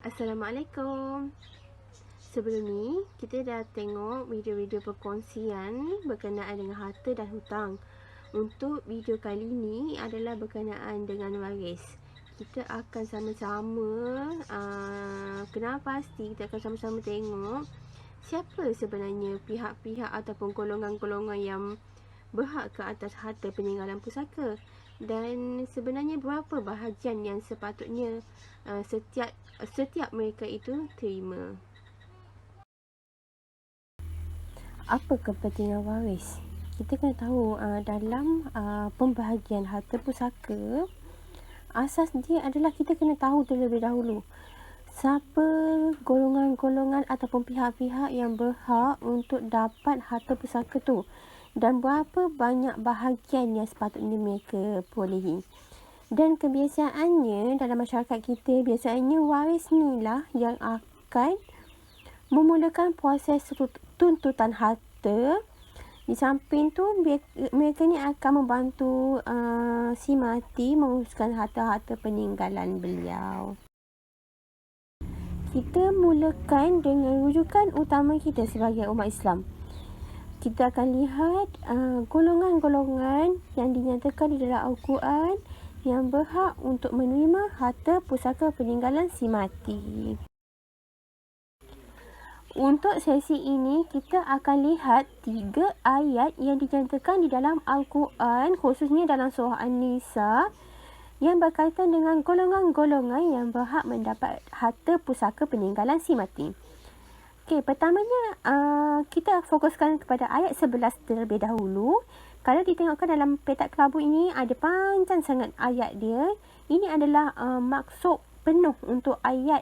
Assalamualaikum. Sebelum ni, kita dah tengok video-video perkongsian berkenaan dengan harta dan hutang. Untuk video kali ni adalah berkenaan dengan waris. Kita akan sama-sama kenal pasti kita akan sama-sama tengok siapa sebenarnya pihak-pihak ataupun golongan-golongan yang berhak ke atas harta peninggalan pusaka, dan sebenarnya berapa bahagian yang sepatutnya setiap mereka itu terima. Apa kepentingan waris? Kita kena tahu dalam pembahagian harta pusaka, asas dia adalah kita kena tahu terlebih dahulu siapa golongan-golongan ataupun pihak-pihak yang berhak untuk dapat harta pusaka tu, dan berapa banyak bahagian yang sepatutnya mereka perolehi. Dan kebiasaannya dalam masyarakat kita, biasanya waris ni lah yang akan memulakan proses tuntutan harta. Di samping tu, mereka ni akan membantu si mati menguruskan harta-harta peninggalan beliau. Kita mulakan dengan rujukan utama kita sebagai umat Islam. Kita akan lihat golongan-golongan yang dinyatakan di dalam Al-Quran yang berhak untuk menerima harta pusaka peninggalan si mati. Untuk sesi ini, kita akan lihat 3 ayat yang dinyatakan di dalam Al-Quran, khususnya dalam surah An-Nisa, yang berkaitan dengan golongan-golongan yang berhak mendapat harta pusaka peninggalan si mati. Okey, pertamanya kita fokuskan kepada ayat 11 terlebih dahulu. Kalau ditengokkan dalam petak kelabu ini, ada panjang sangat ayat dia. Ini adalah maksud penuh untuk ayat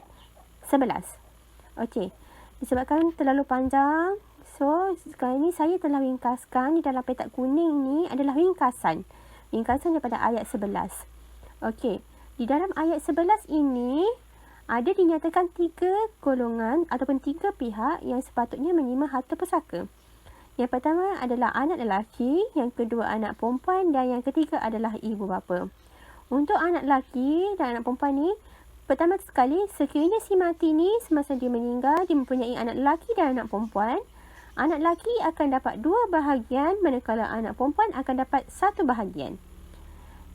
11. Okey, disebabkan terlalu panjang, so sekarang ini saya telah ringkaskan. Di dalam petak kuning ni adalah ringkasan daripada ayat 11. Okey, di dalam ayat 11 ini ada dinyatakan 3 golongan ataupun 3 pihak yang sepatutnya menerima harta pusaka. Yang pertama adalah anak lelaki, yang kedua anak perempuan, dan yang ketiga adalah ibu bapa. Untuk anak lelaki dan anak perempuan ni, pertama sekali, sekiranya si mati ni semasa dia meninggal, dia mempunyai anak lelaki dan anak perempuan. Anak lelaki akan dapat 2 bahagian, manakala anak perempuan akan dapat 1 bahagian.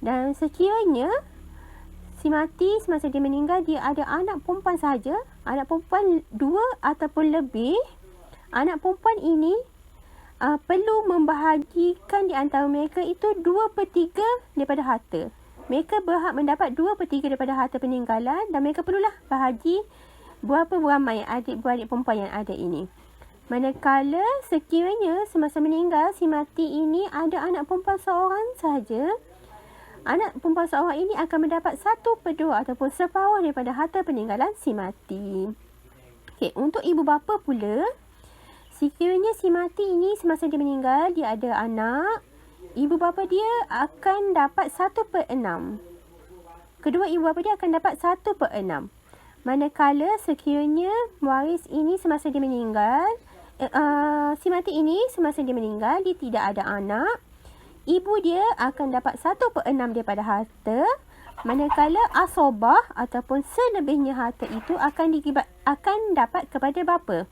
Dan sekiranya si mati semasa dia meninggal, dia ada anak perempuan sahaja, anak perempuan 2 ataupun lebih, anak perempuan ini perlu membahagikan di antara mereka itu 2/3 daripada harta. Mereka berhak mendapat 2/3 daripada harta peninggalan, dan mereka perlulah bahagi berapa ramai adik-beradik perempuan yang ada ini. Manakala sekiranya semasa meninggal si mati ini ada anak perempuan seorang sahaja, anak perempuan seorang ini akan mendapat 1/2 ataupun separuh daripada harta peninggalan si mati. Okey, untuk ibu bapa pula, sekiranya si mati ini semasa dia meninggal, dia ada anak, ibu bapa dia akan dapat 1/6. Kedua ibu bapa dia akan dapat 1/6. Manakala sekiranya waris ini semasa dia meninggal, si mati ini semasa dia meninggal, dia tidak ada anak, ibu dia akan dapat 1/6 daripada harta, manakala asobah ataupun selebihnya harta itu akan dapat kepada bapa.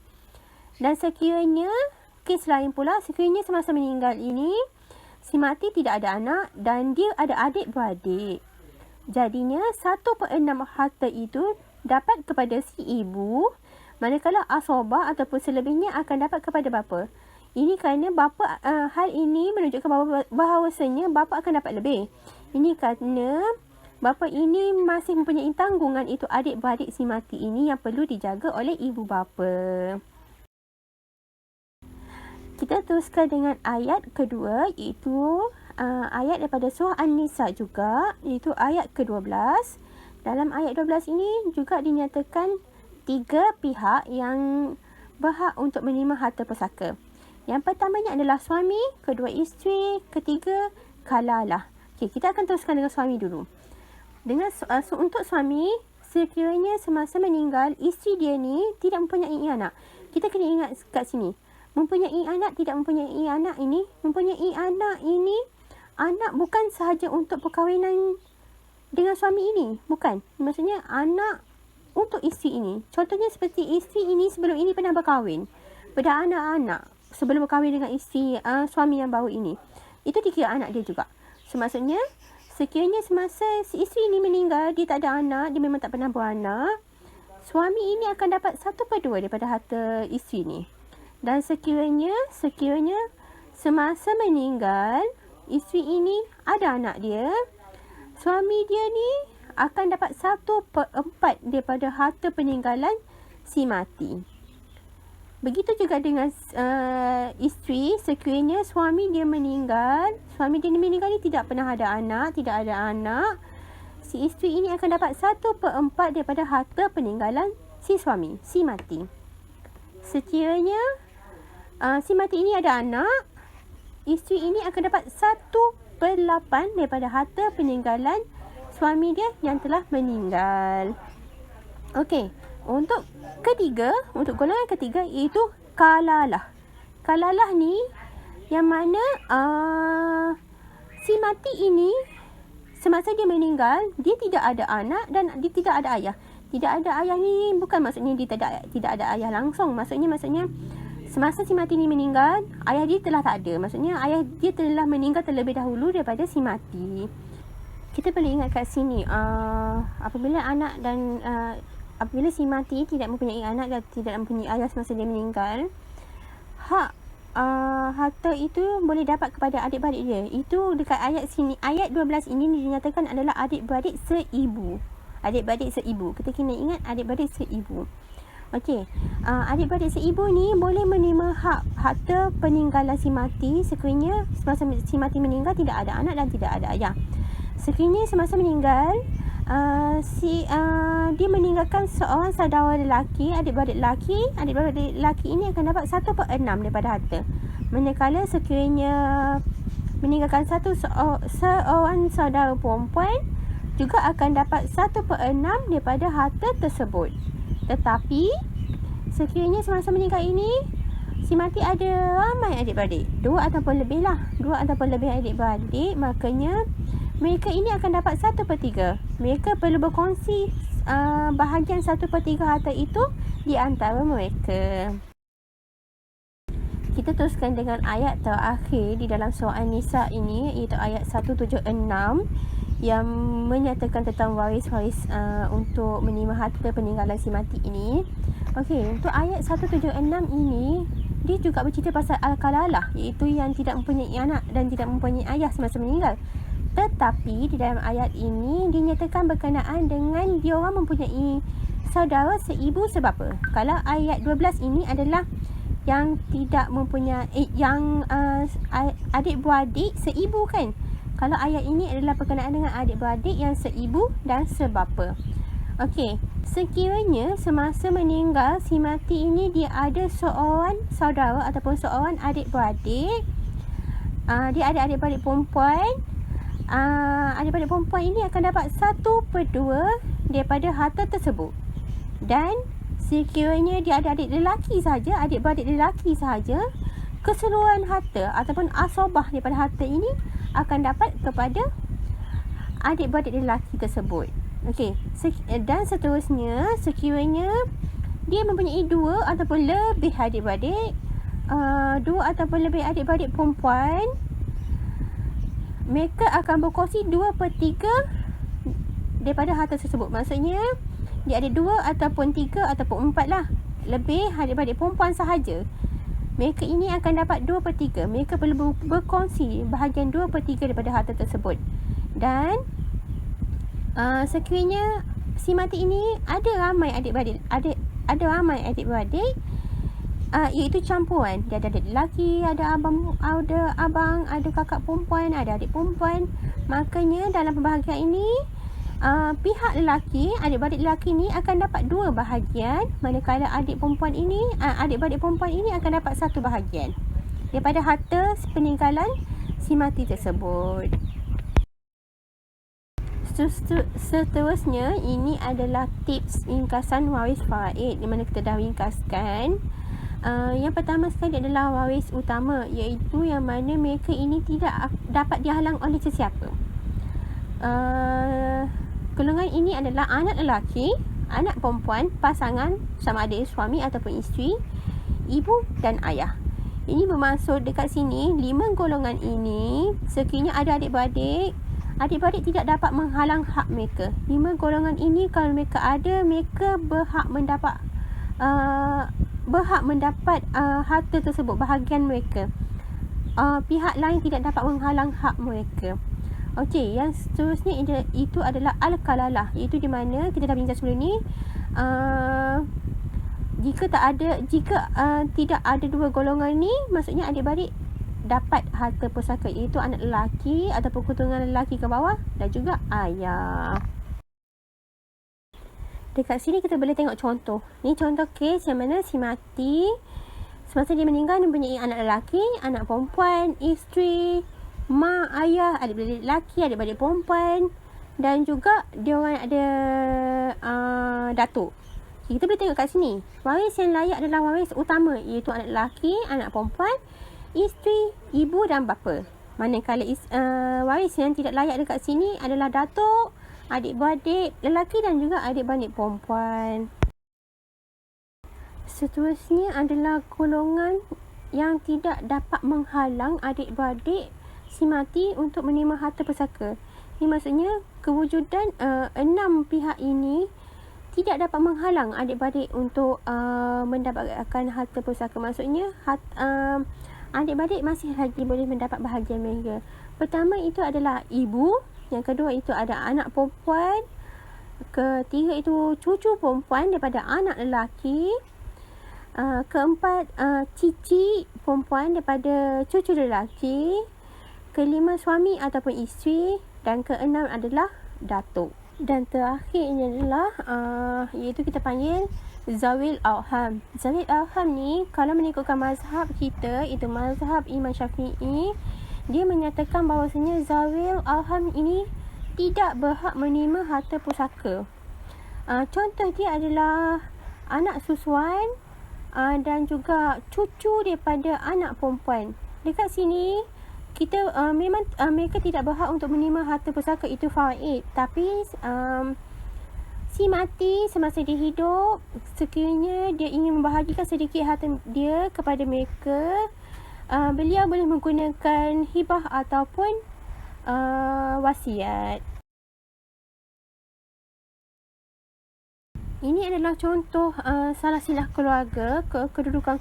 Dan sekiranya kes lain pula, sekiranya semasa meninggal ini si mati tidak ada anak dan dia ada adik-beradik, jadinya 1/6 harta itu dapat kepada si ibu, manakala asobah ataupun selebihnya akan dapat kepada bapa. Ini kerana bapa, hal ini menunjukkan bahawasanya bapa akan dapat lebih. Ini kerana bapa ini masih mempunyai tanggungan, itu adik-beradik si mati ini yang perlu dijaga oleh ibu bapa. Kita teruskan dengan ayat kedua, iaitu ayat daripada surah An-Nisa juga, iaitu ayat ke-12. Dalam ayat 12 ini juga dinyatakan 3 pihak yang berhak untuk menerima harta pusaka. Yang pertamanya adalah suami, kedua isteri, ketiga kalalah. Okey, kita akan teruskan dengan suami dulu. Untuk suami, sekiranya semasa meninggal, isteri dia ni tidak mempunyai anak. Kita kena ingat kat sini, mempunyai anak, tidak mempunyai anak ini, mempunyai anak ini, anak bukan sahaja untuk perkahwinan dengan suami ini, bukan. Maksudnya anak untuk isteri ini. Contohnya seperti isteri ini sebelum ini pernah berkahwin, beranak-anak sebelum berkahwin dengan isteri suami yang baru ini. Itu dikira anak dia juga. So, maksudnya sekiranya semasa si isteri ini meninggal, dia tak ada anak, dia memang tak pernah beranak, suami ini akan dapat 1/2 daripada harta isteri ni. Dan sekiranya semasa meninggal, isteri ini ada anak dia, suami dia ni akan dapat 1/4 daripada harta peninggalan si mati. Begitu juga dengan isteri, sekiranya suami dia meninggal ni tidak pernah ada anak, si isteri ini akan dapat 1/4 daripada harta peninggalan si suami, si mati. Sekiranya si mati ini ada anak, isteri ini akan dapat 1/8 daripada harta peninggalan suami dia yang telah meninggal. Okey, untuk golongan ketiga iaitu kalalah. Kalalah ni yang mana si mati ini semasa dia meninggal, dia tidak ada anak dan dia tidak ada ayah. Tidak ada ayah ni bukan maksudnya dia tidak ada ayah langsung. Maksudnya semasa si mati ni meninggal, ayah dia telah tak ada. Maksudnya ayah dia telah meninggal terlebih dahulu daripada si mati. Kita perlu ingat kat sini, apabila si mati tidak mempunyai anak dan tidak mempunyai ayah semasa dia meninggal, harta itu boleh dapat kepada adik-beradik dia. Itu dekat ayat sini, ayat 12 ini dinyatakan adalah adik-beradik seibu. Adik-beradik seibu. Kita kena ingat adik-beradik seibu. Okey, adik-beradik seibu ni boleh menerima harta peninggalan si mati sekiranya semasa si mati meninggal tidak ada anak dan tidak ada ayah. Sekiranya semasa meninggal, dia meninggalkan seorang saudara lelaki, adik-beradik lelaki ini akan dapat 1/6 daripada harta. Manakala sekiranya meninggalkan seorang saudara perempuan, juga akan dapat 1/6 daripada harta tersebut. Tetapi sekiranya semasa meninggal ini si mati ada ramai adik-beradik, 2 ataupun lebih adik-beradik, makanya mereka ini akan dapat 1/3. Mereka perlu berkongsi bahagian 1/3 harta itu di antara mereka. Kita teruskan dengan ayat terakhir di dalam surah An-Nisa ini, iaitu ayat 176 yang menyatakan tentang waris-waris untuk menerima harta peninggalan si mati ini. Okey, untuk ayat 176 ini, dia juga bercerita pasal al-kalalah, iaitu yang tidak mempunyai anak dan tidak mempunyai ayah semasa meninggal. Tetapi di dalam ayat ini dinyatakan berkenaan dengan dia orang mempunyai saudara seibu sebapa. Kalau ayat 12 ini adalah yang tidak mempunyai adik-beradik seibu kan. Kalau ayat ini adalah berkenaan dengan adik-beradik yang seibu dan sebapa. Okey, sekiranya semasa meninggal si mati ini dia ada seorang saudara ataupun seorang adik-beradik, dia ada adik-beradik perempuan, adik-beradik perempuan ini akan dapat 1/2 daripada harta tersebut. Dan sekiranya dia ada adik-beradik lelaki sahaja, keseluruhan harta ataupun asabah daripada harta ini akan dapat kepada adik-beradik lelaki tersebut. Okey, dan seterusnya sekiranya dia mempunyai 2 ataupun lebih adik-beradik, 2 ataupun lebih adik-beradik perempuan, mereka akan berkongsi 2/3 daripada harta tersebut. Maksudnya dia ada 2 ataupun 3 ataupun 4 lah, lebih adik-beradik perempuan sahaja, mereka ini akan dapat 2/3. Mereka perlu berkongsi bahagian 2/3 daripada harta tersebut. Dan sekiranya si mati ini ada ramai adik-beradik, iaitu campuran. Dia ada adik lelaki, ada abang, ada kakak perempuan, ada adik perempuan. Makanya dalam pembahagian ini, pihak lelaki, adik-beradik lelaki ni akan dapat 2 bahagian, manakala adik-beradik perempuan ini akan dapat 1 bahagian daripada harta peninggalan si mati tersebut. Seterusnya, ini adalah tips ringkasan waris faraid, di mana kita dah ringkaskan. Yang pertama sekali adalah waris utama, iaitu yang mana mereka ini tidak dapat dihalang oleh sesiapa. Golongan ini adalah anak lelaki, anak perempuan, pasangan sama ada suami ataupun isteri, ibu dan ayah. Ini bermaksud dekat sini 5 golongan ini sekiranya ada adik-beradik tidak dapat menghalang hak mereka. 5 golongan ini kalau mereka ada, mereka berhak mendapat harta tersebut, bahagian mereka. Pihak lain tidak dapat menghalang hak mereka. Okey, yang seterusnya itu adalah al-kalalah, iaitu di mana kita dah bincang sebelum ni. Jika tidak ada 2 golongan ni, maksudnya adik-beradik dapat harta pusaka, iaitu anak lelaki ataupun keturunan lelaki ke bawah dan juga ayah. Dekat sini kita boleh tengok contoh. Ni contoh kes yang mana si mati semasa dia meninggal mempunyai anak lelaki, anak perempuan, isteri, mak, ayah, adik-beradik lelaki, adik-beradik perempuan dan juga dia orang ada datuk. Kita boleh tengok kat sini. Waris yang layak adalah waris utama, iaitu anak lelaki, anak perempuan, isteri, ibu dan bapa. Manakala waris yang tidak layak dekat sini adalah datuk, adik-beradik lelaki dan juga adik-beradik perempuan. Seterusnya adalah golongan yang tidak dapat menghalang adik-beradik si mati untuk menerima harta pusaka. Ini maksudnya kewujudan 6 pihak ini tidak dapat menghalang adik-beradik untuk mendapatkan harta pusaka. Maksudnya adik-beradik masih lagi boleh mendapat bahagian mereka. Pertama itu adalah ibu, yang kedua itu ada anak perempuan, ketiga itu cucu perempuan daripada anak lelaki, keempat cici perempuan daripada cucu lelaki, kelima suami ataupun isteri dan keenam adalah datuk. Dan terakhirnya adalah iaitu kita panggil Zawil Arham. Zawil Arham ni kalau mengikutkan mazhab kita, itu mazhab Imam Syafi'i, dia menyatakan bahawasanya Zawil Arham ini tidak berhak menerima harta pusaka. Contoh dia adalah anak susuan dan juga cucu daripada anak perempuan. Dekat sini kita memang mereka tidak berhak untuk menerima harta pusaka, itu faid. Tapi si mati semasa dia hidup, sekiranya dia ingin membahagikan sedikit harta dia kepada mereka, beliau boleh menggunakan hibah ataupun wasiat. Ini adalah contoh salah silah keluarga, kedudukan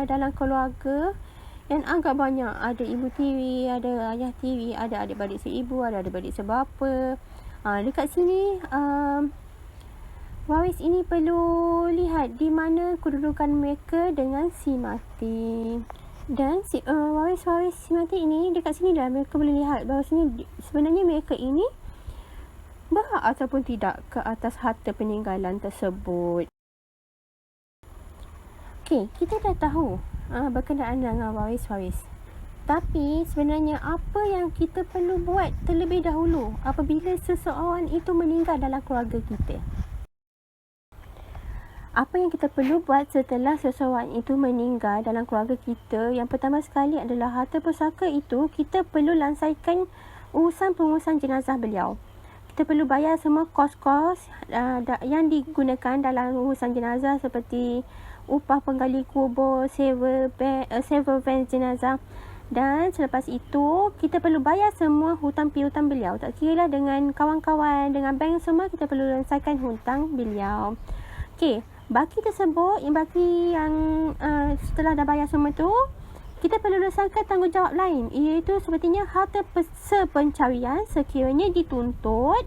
dalam keluarga yang agak banyak. Ada ibu tiri, ada ayah tiri, ada adik-beradik seibu, ada adik-beradik sebapa. Dekat sini waris ini perlu lihat di mana kedudukan mereka dengan si mati. Dan waris-waris si mati ini dekat sini dah mereka boleh lihat bahawa sebenarnya mereka ini berhak ataupun tidak ke atas harta peninggalan tersebut. Okey, kita dah tahu berkenaan dengan waris-waris. Tapi sebenarnya apa yang kita perlu buat terlebih dahulu apabila seseorang itu meninggal dalam keluarga kita? Apa yang kita perlu buat setelah seseorang itu meninggal dalam keluarga kita? Yang pertama sekali adalah harta pusaka itu kita perlu lansaikan urusan-pengurusan jenazah beliau. Kita perlu bayar semua kos-kos yang digunakan dalam urusan jenazah seperti upah penggali kubur, sewa van jenazah. Dan selepas itu kita perlu bayar semua hutang piutang beliau. Tak kira lah dengan kawan-kawan, dengan bank semua, kita perlu lansaikan hutang beliau. Okey, baki tersebut, yang setelah dah bayar semua tu, kita perlu laksanakan tanggungjawab lain, iaitu sepertinya harta sepencarian sekiranya dituntut,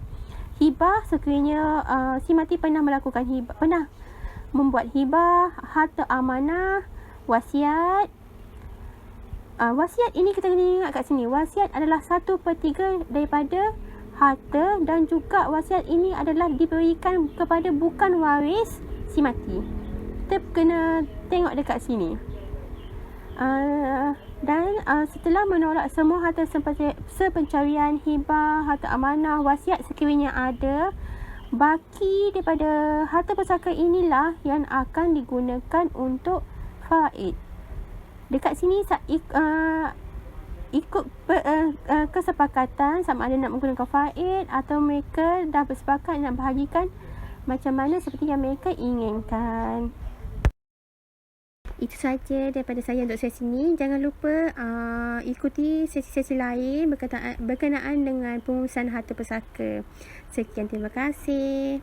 hibah sekiranya si mati pernah melakukan hibah, pernah membuat hibah, harta amanah, wasiat. Wasiat ini kita kena ingat kat sini, wasiat adalah 1/3 daripada harta dan juga wasiat ini adalah diberikan kepada bukan waris si mati. Kita kena tengok dekat sini. Dan setelah menolak semua harta sepencarian, hibah, harta amanah, wasiat sekiranya ada, baki daripada harta pusaka inilah yang akan digunakan untuk faid. Dekat sini ikut kesepakatan sama ada nak menggunakan faid atau mereka dah bersepakat nak bahagikan macam mana seperti yang mereka inginkan. Itu saja daripada saya untuk sesi ini. Jangan lupa ikuti sesi-sesi lain berkenaan dengan pengurusan harta pusaka. Sekian, terima kasih.